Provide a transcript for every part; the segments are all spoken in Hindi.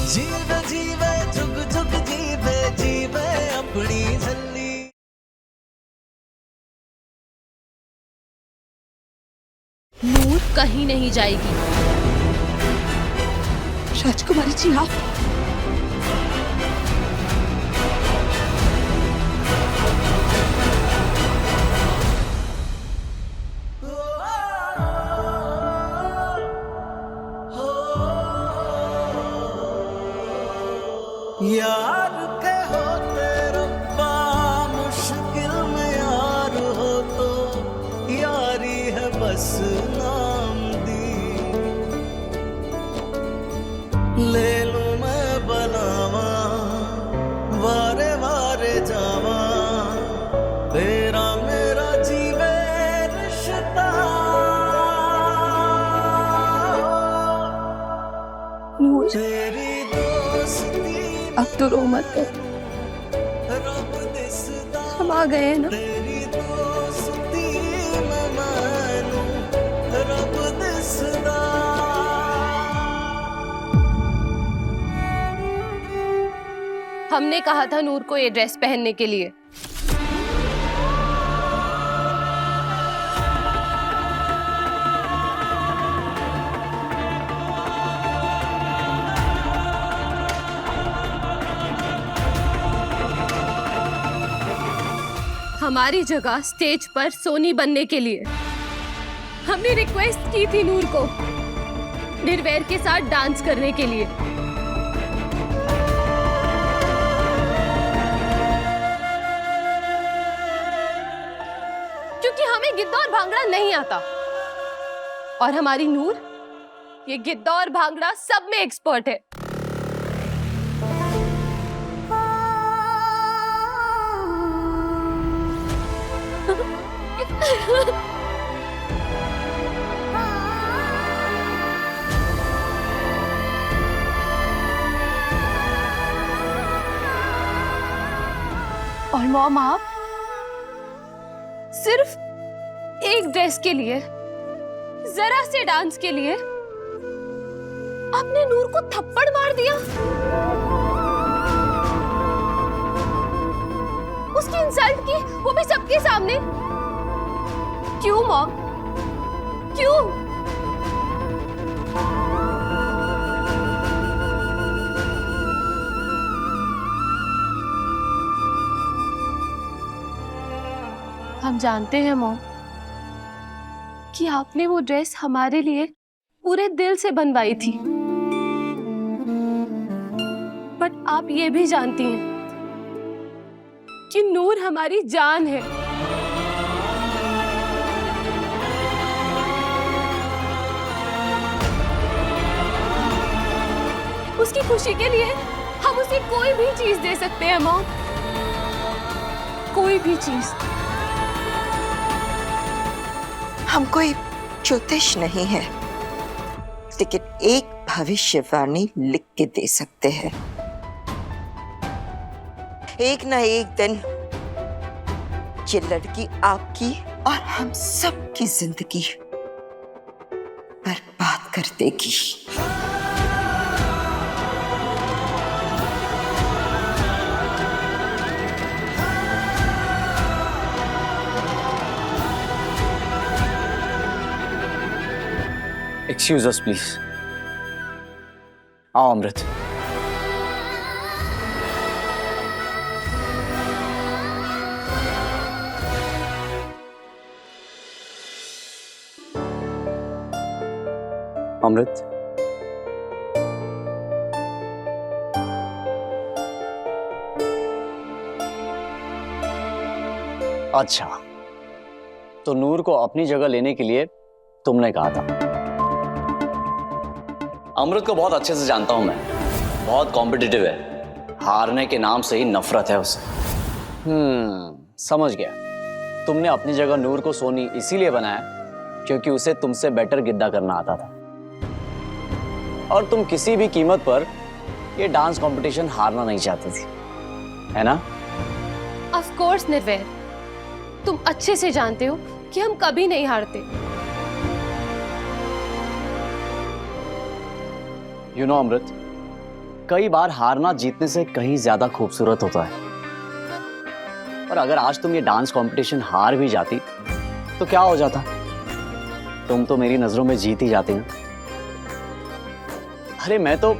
जीवे जीवे जुग जुग जीवे जीवे अपनी झल्ली। नूर कहीं नहीं जाएगी। राजकुमारी जी आप यार के होते रब्बा मुश्किल में यार हो तो यारी है बस नाम दी। ले लूं मैं बनावा वारे वारे जावा तेरा मेरा जीवे रिश्ता। नूर तेरी दोस्ती अब तो रो मत। रब दिसदा हम आ गए हैं ना। तेरी दोस्ती मैं मानूं रब दिसदा। हमने कहा था नूर को ये ड्रेस पहनने के लिए। हमारी जगह स्टेज पर सोनी बनने के लिए हमने रिक्वेस्ट की थी नूर को निर्वैर के साथ डांस करने के लिए। क्योंकि हमें गिद्दा और भांगड़ा नहीं आता और हमारी नूर ये गिद्दा और भांगड़ा सब में एक्सपर्ट है। और मॉम आप सिर्फ एक ड्रेस के लिए जरा से डांस के लिए आपने नूर को थप्पड़ मार दिया। उसकी इंसल्ट की, वो भी सबके सामने। क्यों मॉम, क्यों? हम जानते हैं मॉम कि आपने वो ड्रेस हमारे लिए पूरे दिल से बनवाई थी, बट आप ये भी जानती हैं कि नूर हमारी जान है। उसकी खुशी के लिए हम उसे कोई भी चीज दे सकते हैं मॉम, कोई भी चीज। हम कोई ज्योतिष नहीं है, लेकिन एक भविष्यवाणी लिख के दे सकते हैं। एक ना एक दिन ये लड़की आपकी और हम सब की जिंदगी बर्बाद कर देगी। Excuse us please. आओ अमृत। अमृत, अच्छा तो नूर को अपनी जगह लेने के लिए तुमने कहा था। अमृत को बहुत अच्छे से जानता हूं मैं, बहुत कॉम्पिटिटिव है, हारने के नाम से ही नफरत है उसे। समझ गया। तुमने अपनी जगह नूर को सोनी इसीलिए बनाया क्योंकि उसे तुमसे बेटर गिद्दा करना आता था और तुम किसी भी कीमत पर ये डांस कंपटीशन हारना नहीं चाहती थी, है ना? ऑफ कोर्स निर्वैर, तुम अच्छे से जानते हो कि हम कभी नहीं हारते। यू नो अमृत, कई बार हारना जीतने से कहीं ज्यादा खूबसूरत होता है। और अगर आज तुम ये डांस कंपटीशन हार भी जाती तो क्या हो जाता? तुम तो मेरी नजरों में जीत ही जाती ना। अरे मैं तो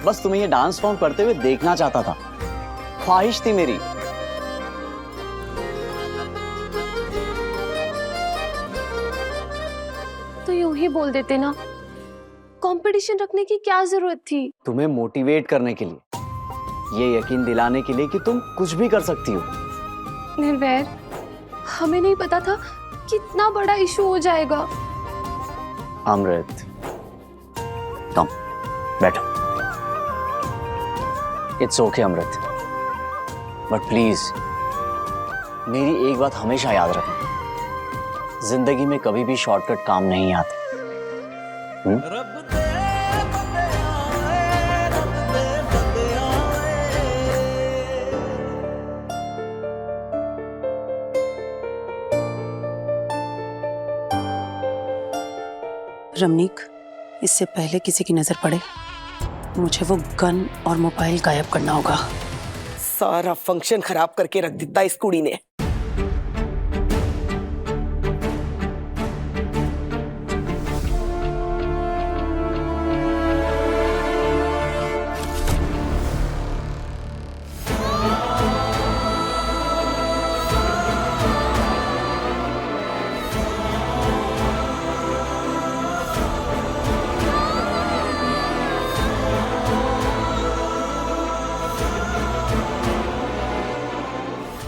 बस तुम्हें ये डांस फॉर्म करते हुए देखना चाहता था, ख्वाहिश थी मेरी। तो यूं ही बोल देते ना, कंपटीशन रखने की क्या जरूरत थी? तुम्हें मोटिवेट करने के लिए, ये यकीन दिलाने के लिए कि तुम कुछ भी कर सकती हो। निर्वैर, हमें नहीं पता था कितना बड़ा इशू हो जाएगा। अमृत, कम बैठो। It's okay Amrit, but please मेरी एक बात हमेशा याद रखना, जिंदगी में कभी भी शॉर्टकट काम नहीं आता। रब दे बंदे आए, रब दे बंदे आए। रमनीक, इससे पहले किसी की नजर पड़े मुझे वो गन और मोबाइल गायब करना होगा। सारा फंक्शन खराब करके रख दिता इस कुड़ी ने।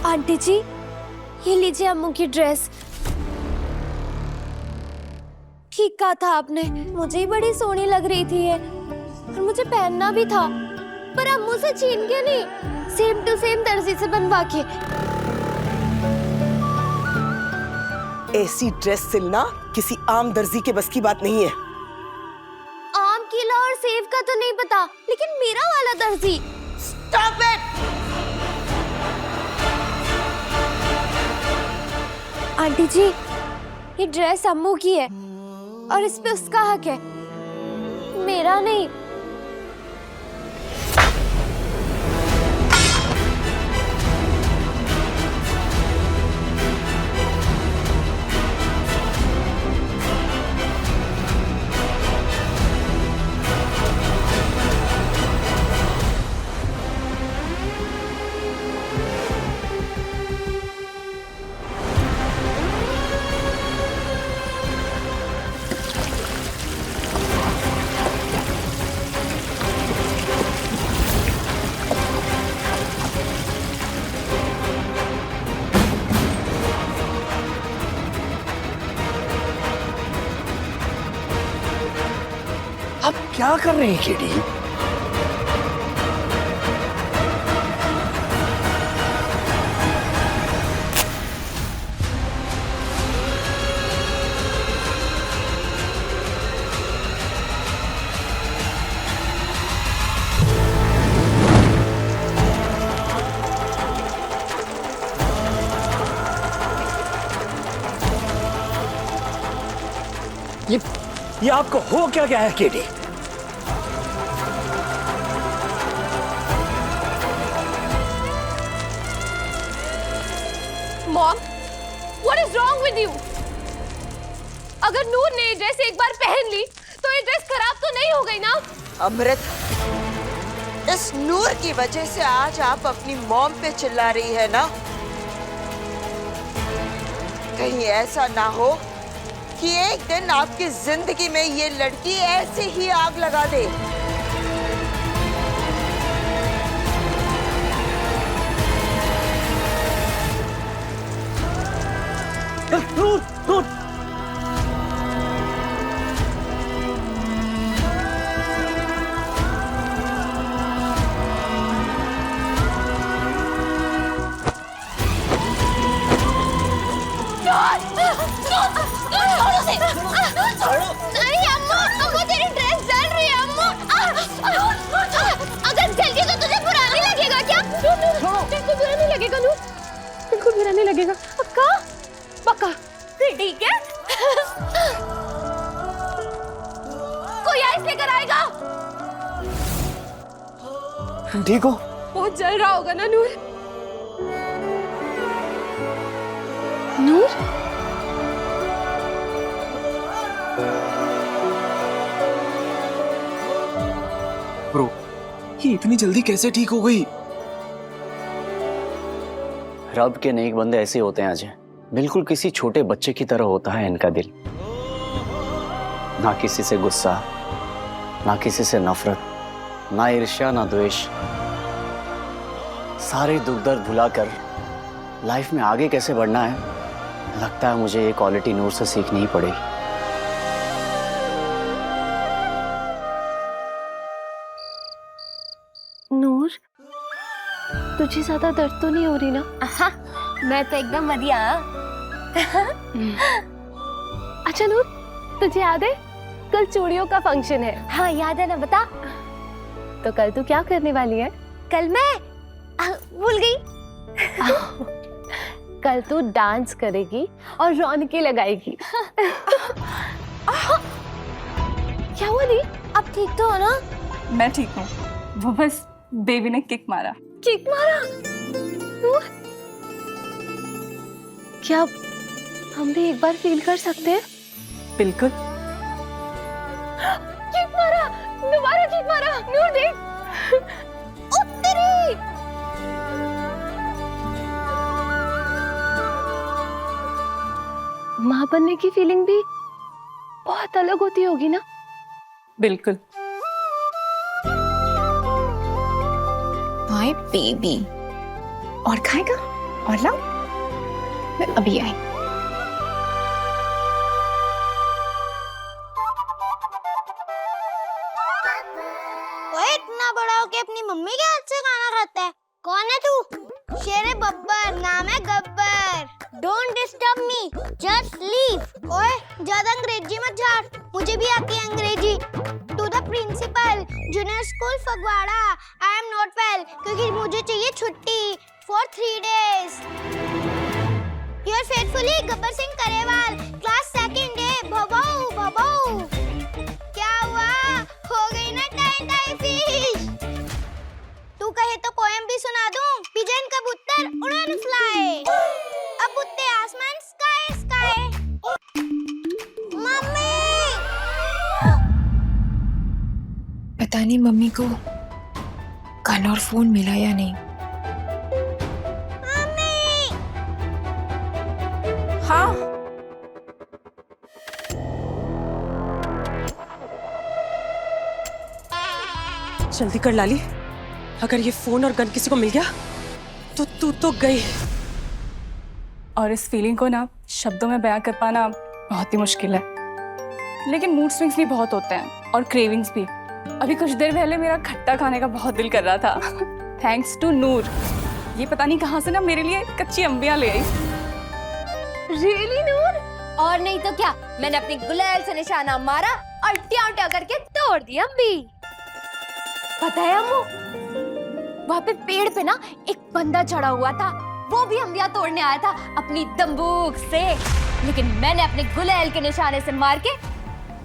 आंटी जी, ये लीजिए अम्मू की ड्रेस। ठीक कहा था आपने, मुझे ही बड़ी सोहनी लग रही थी ये, और मुझे पहनना भी था, पर अम्मू से छीन के नहीं, सेम टू सेम दर्जी से बनवा के। ऐसी ड्रेस सिलना किसी आम दर्जी के बस की बात नहीं है। आम, किला और सेब का तो नहीं पता, लेकिन मेरा वाला दर्जी। Stop it! आंटी जी, ये ड्रेस अम्मू की है और इस पे उसका हक है, मेरा नहीं। आप क्या कर रहे हैं केडी? ये आपको हो क्या गया है KD? Mom, what is wrong with you? अगर नूर ने ये ड्रेस एक बार पहन ली तो ये ड्रेस खराब तो नहीं हो गई ना? अमृत, इस नूर की वजह से आज आप अपनी मॉम पे चिल्ला रही है ना? कहीं ऐसा ना हो कि एक दिन आपकी जिंदगी में ये लड़की ऐसे ही आग लगा दे। नूर, नूर। नहीं अम्मू, अम्मू तेरी ड्रेस जल रही है अम्मू। अगर जल गई तो तुझे बुरा नहीं लगेगा क्या? बिल्कुल बुरा नहीं लगेगा नूर, बिल्कुल बुरा नहीं लगेगा। पक्का? पक्का? ठीक है। कोई आइस लेकर आएगा? तुम ठीक हो? बहुत जल रहा होगा ना नूर? नूर? ब्रो, ये इतनी जल्दी कैसे ठीक हो गई? रब के नेक बंदे ऐसे होते हैं अजय, बिल्कुल किसी छोटे बच्चे की तरह होता है इनका दिल। ना किसी से गुस्सा, ना किसी से नफरत, ना ईर्ष्या, ना द्वेष। सारे दुख दर्द भुलाकर लाइफ में आगे कैसे बढ़ना है, लगता है मुझे ये क्वालिटी नूर से सीखनी ही पड़ेगी। नूर, तुझे ज्यादा दर्द तो नहीं हो रही ना? मैं तो एकदम बढ़िया। अच्छा नूर, तुझे याद है कल चूड़ियों का फंक्शन है? हाँ याद है ना, बता। तो कल तू क्या करने वाली है? कल मैं भूल गई। कल तू डांस करेगी और रौनकी लगाएगी। क्या हुआ दी? अब ठीक तो हो ना? मैं ठीक हूँ, वो बस बेबी ने किक मारा। किक मारा? नूर, क्या हम भी एक बार फील कर सकते हैं? बिल्कुल। किक मारा, दोबारा किक मारा। नूर देख। उत्तरी। माँ बनने की फीलिंग भी बहुत अलग होती होगी ना? बिल्कुल। My baby. और खाएगा? और लाओ, मैं अभी आई। ओए, इतना बड़ा हो के अपनी मम्मी के हाथ से खाना खाता है? कौन है तू? शेरे बब्बर, नाम है Gabbar. Don't disturb me, just leave. ओए, ज्यादा अंग्रेजी मत झाड़, मुझे भी आती है अंग्रेजी। To the principal, junior school Phagwara, I am not well, क्योंकि मुझे चाहिए छुट्टी for 3 days। Your faithfully Gabbar Singh Karewal, class 2nd day, भवाऊ भवाऊ। क्या हुआ? हो गई ना टाई फिश? तू कहे तो पोएम भी सुना दूं। पिजन कबूतर उड़न फ्लाई, अब उड़ते आसमान स्काई स्काई। मम्मी! पता नहीं मम्मी को गन और फोन मिला या नहीं। मम्मी! हाँ, जल्दी कर लाली, अगर ये फोन और गन किसी को मिल गया तो तू तो गई। और इस फीलिंग को ना शब्दों में बयां कर पाना बहुत ही मुश्किल है, लेकिन मूड स्विंग्स भी बहुत होते हैं और क्रेविंग्स भी। अभी कुछ देर पहले मेरा खट्टा खाने का बहुत दिल कर रहा था। थैंक्स टू नूर, ये पता नहीं कहाँ से ना मेरे लिए कच्ची अंबियां ले आई। रियली नूर? और नहीं तो क्या, मैंने अपनी गुलेल से निशाना मारा और ट्यां करके तोड़ दिया अम्बी। पता है अम्मू, वहाँ पे पेड़ पे ना एक बंदा चढ़ा हुआ था, वो भी अंबिया तोड़ने आया था अपनी बंदूक से, लेकिन मैंने अपने गुलेल के निशाने से मार के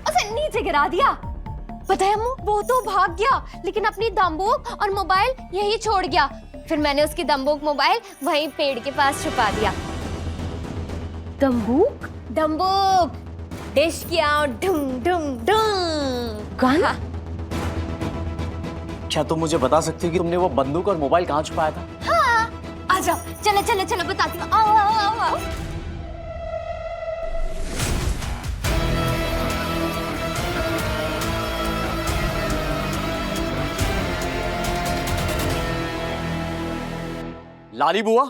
उसे नीचे गिरा दिया। पता है अम्मू, वो तो भाग गया, लेकिन अपनी बंदूक और मोबाइल यही छोड़ गया। फिर मैंने उसकी बंदूक मोबाइल वहीं पेड़ के पास छुपा दिया। दंबूक? बंदूक डिश किया, ढूंढ ढूंढ ढूंढ। गन? क्या तुम मुझे बता सकती हो कि तुमने वो बंदूक और मोबाइल कहाँ छुपाया था? हाँ, आ जाओ, चलो चलो चलो बताती हूँ। आओ आओ आओ आओ। लाली बुआ,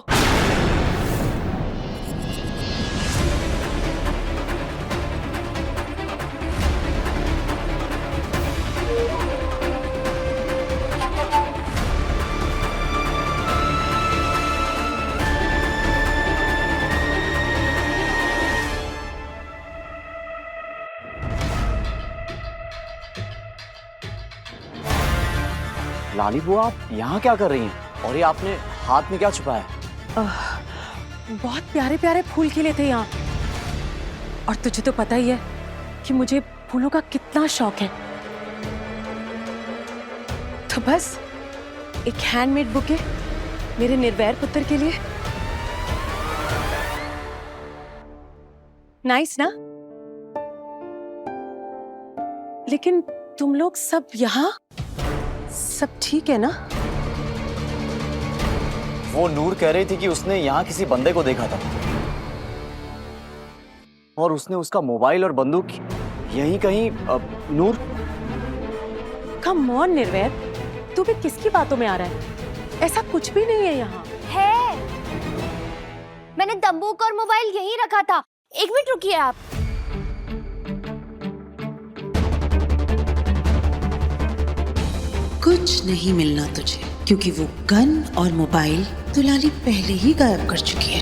लाली बुआ आप यहाँ क्या कर रही हैं? और ये आपने हाथ में क्या छुपाया? बहुत प्यारे प्यारे फूल खिले थे यहाँ, और तुझे तो पता ही है कि मुझे फूलों का कितना शौक है। तो बस एक हैंडमेड बुके मेरे निर्वैर पुत्र के लिए। नाइस ना? लेकिन तुम लोग सब यहाँ, सब ठीक है ना? वो नूर कह रही थी कि उसने यहाँ किसी बंदे को देखा था और उसने उसका मोबाइल और बंदूक यहीं कहीं नूर। कम ऑन निर्वैर, तू भी किसकी बातों में आ रहा है? ऐसा कुछ भी नहीं है यहाँ। है, मैंने बंदूक और मोबाइल यहीं रखा था। एक मिनट रुकिए आप। कुछ नहीं मिलना तुझे, क्योंकि वो गन और मोबाइल दुलाली पहले ही गायब कर चुकी है।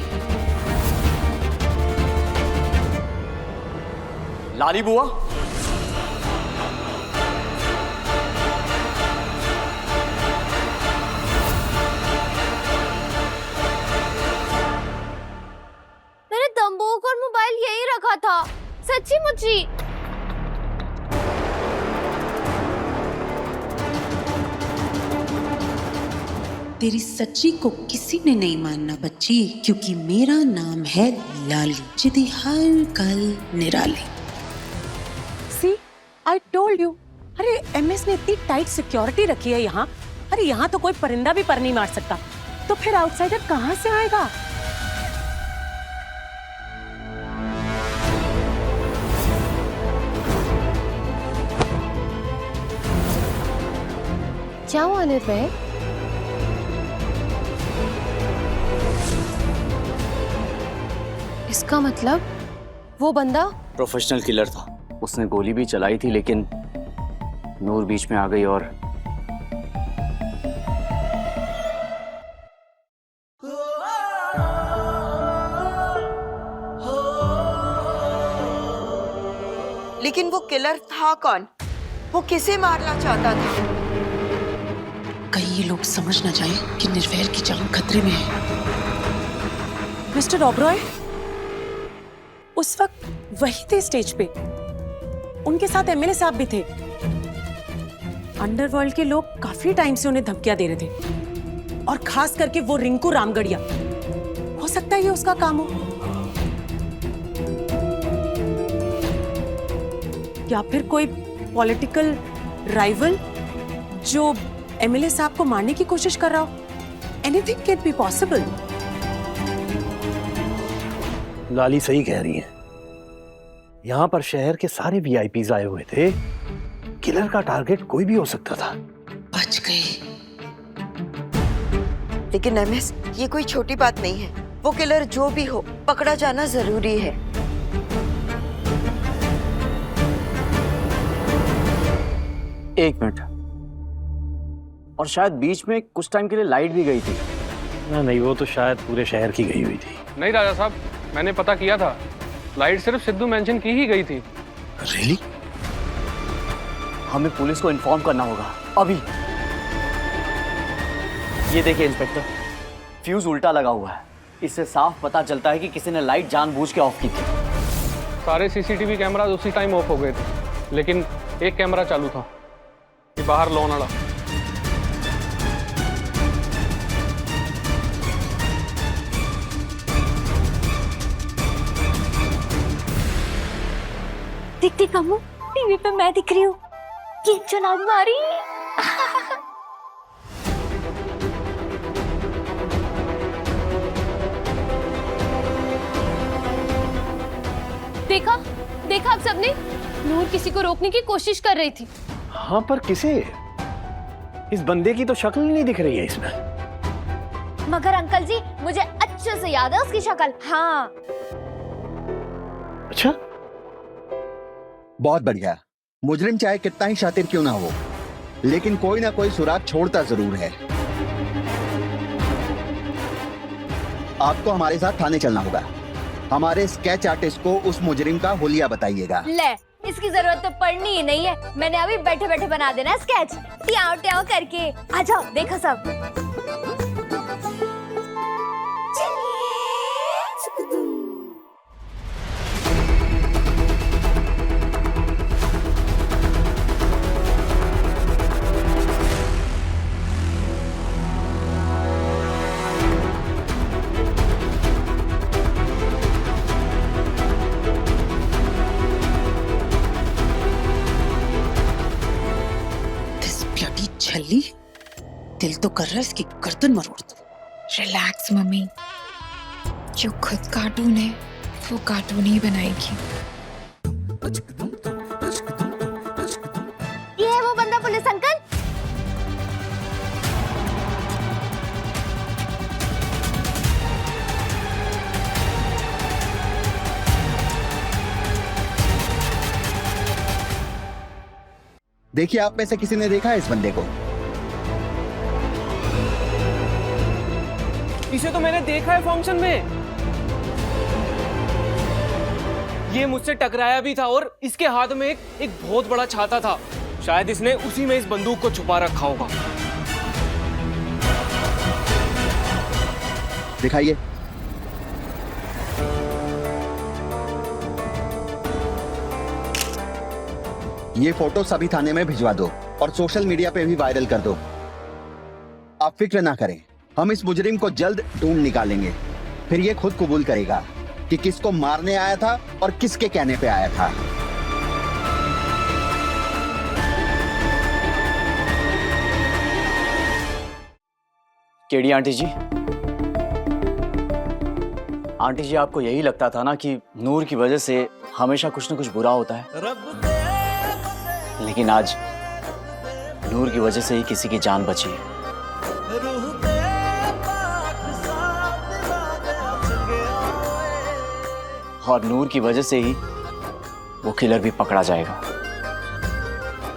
लाली बुआ, मैंने बंदूक और मोबाइल यहीं रखा था, सच्ची मुच्ची। तेरी सच्ची को किसी ने नहीं मानना बच्ची, क्योंकि मेरा नाम है लाली, जिदी हर कल निराली। सी, आई टोल्ड यू। अरे एमएस ने इतनी टाइट सिक्योरिटी रखी है यहाँ। अरे यहाँ तो कोई परिंदा भी पर नहीं मार सकता, तो फिर आउटसाइडर कहाँ से आएगा? क्या हुआ निर्भय? इसका मतलब वो बंदा प्रोफेशनल किलर था। उसने गोली भी चलाई थी, लेकिन नूर बीच में आ गई और लेकिन वो किलर था कौन? वो किसे मारना चाहता था? कहीं ये लोग समझ ना जाए कि निर्वैर की जान खतरे में है। मिस्टर ओबरॉय उस वक्त वही थे स्टेज पे, उनके साथ एमएलए साहब भी थे। अंडरवर्ल्ड के लोग काफी टाइम से उन्हें धमकियां दे रहे थे, और खास करके वो रिंकू रामगढ़िया। हो सकता है ये उसका काम हो, या फिर कोई पॉलिटिकल राइवल जो एमएलए साहब को मारने की कोशिश कर रहा हो। Anything can be possible. Lali सही कह रही है। यहाँ पर शहर के सारे वीआईपीज आए हुए थे। किलर का टारगेट कोई भी हो सकता था। बच गई। लेकिन एमएस, ये कोई छोटी बात नहीं है। वो किलर जो भी हो, पकड़ा जाना जरूरी है। एक मिनट, और शायद बीच में कुछ टाइम के लिए लाइट भी गई थी। नहीं, वो तो शायद पूरे शहर की गई हुई थी। नहीं राजा साहब, मैंने पता किया था, लाइट सिर्फ सिद्धू मेंशन की ही गई थी। रियली? हमें पुलिस को इन्फॉर्म करना होगा अभी। ये देखिए इंस्पेक्टर, फ्यूज उल्टा लगा हुआ है। इससे साफ पता चलता है कि किसी ने लाइट जानबूझ के ऑफ की थी। सारे सीसीटीवी कैमरास उसी टाइम ऑफ हो गए थे, लेकिन एक कैमरा चालू था, ये बाहर लॉन वाला। दिखती कमू, टीवी पे मैं दिख रही हूँ। ये चुनाव मारी। देखा देखा आप सबने? नूर किसी को रोकने की कोशिश कर रही थी। हाँ, पर किसे? इस बंदे की तो शक्ल नहीं दिख रही है इसमें। मगर अंकल जी, मुझे अच्छे से याद है उसकी शक्ल। हाँ। अच्छा, बहुत बढ़िया। मुजरिम चाहे कितना ही शातिर क्यों ना हो, लेकिन कोई ना कोई सुराग छोड़ता जरूर है। आपको हमारे साथ थाने चलना होगा। हमारे स्केच आर्टिस्ट को उस मुजरिम का हुलिया बताइएगा। ले, इसकी जरूरत तो पड़नी ही नहीं है। मैंने अभी बैठे बैठे बना देना स्केच, ट्याव ट्याव करके। आ जाओ, देखो सब। दिल तो कर रहा है इसकी गर्दन मरोड़ दूं। रिलैक्स मम्मी, जो खुद कार्टून है वो कार्टून ही बनाएगी। ये है वो बंदा पुलिस अंकल। देखिए, आप में से किसी ने देखा है इस बंदे को? इसे तो मैंने देखा है फंक्शन में। ये मुझसे टकराया भी था और इसके हाथ में एक बहुत बड़ा छाता था। शायद इसने उसी में इस बंदूक को छुपा रखा होगा। दिखाइए। ये फोटो सभी थाने में भिजवा दो और सोशल मीडिया पे भी वायरल कर दो। आप फिक्र ना करें, हम इस मुजरिम को जल्द ढूंढ निकालेंगे। फिर ये खुद कबूल करेगा कि किसको मारने आया था और किसके कहने पे आया था। केडी आंटी जी, आंटी जी आपको यही लगता था ना कि नूर की वजह से हमेशा कुछ न कुछ बुरा होता है, लेकिन आज नूर की वजह से ही किसी की जान बची है। और नूर की वजह से ही वो किलर भी पकड़ा जाएगा।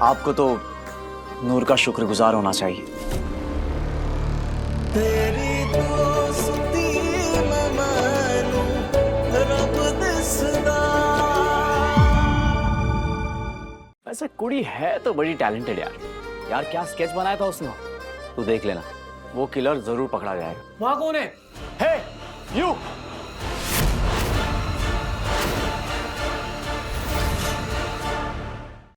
आपको तो नूर का शुक्रगुजार होना चाहिए। तेरी दोस्ती मैं मानूं रब दिसदा। वैसे कुड़ी है तो बड़ी टैलेंटेड यार। यार क्या स्केच बनाया था उसने, तू देख लेना, वो किलर जरूर पकड़ा जाएगा। वहां कौन है? हे यू